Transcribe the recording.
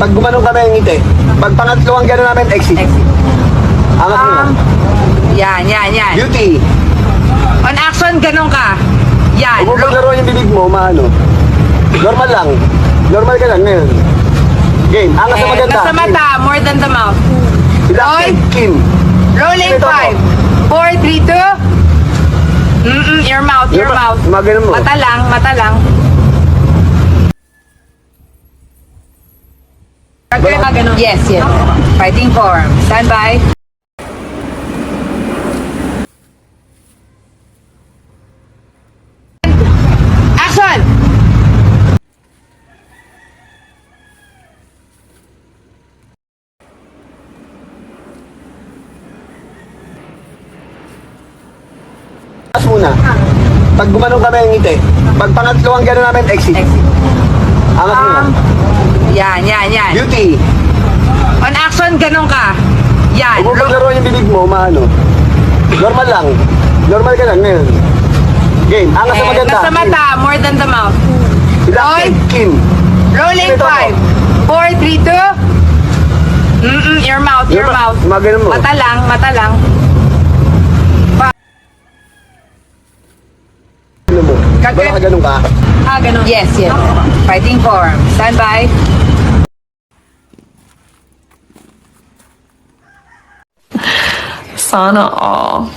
Pag gumanong kami ang ngiti. Pag pangatlo ang gano'n namin, exit. Exit. Angat mo na. Yan. Beauty. On action, ganun ka. Yan. Huwag mo paglaro yung bibig mo, maano. Normal lang. Normal ka lang ngayon. Game. Angas sa maganda. Nasa mata, more than the mouth. Roll. Kim. Rolling Ito 5, 4, 3, 2. Your mouth. Mga ganun mo. Mata lang. Yes. Fighting form. Stand by. Action! Angas muna. Pag gumanong kami ang ngiti. Pag pangatlo ang gano'n namin, exit. Exit. Angat mo na. Yan. Beauty. On action, ganun ka. Yan. Huwag mo paglaro yung bibig mo, maano. Normal lang. Normal ka lang ngayon. Game. Angas sa maganda. Nasa mata, more than the mouth. Roll. Kim. Rolling Ito 5, 4, 3, 2. Your mouth. Mga ganun mo. Mata lang. Ano mo? Bala ka ganun ka. Ganun. Yes. Fighting form. Stand by. Sana all.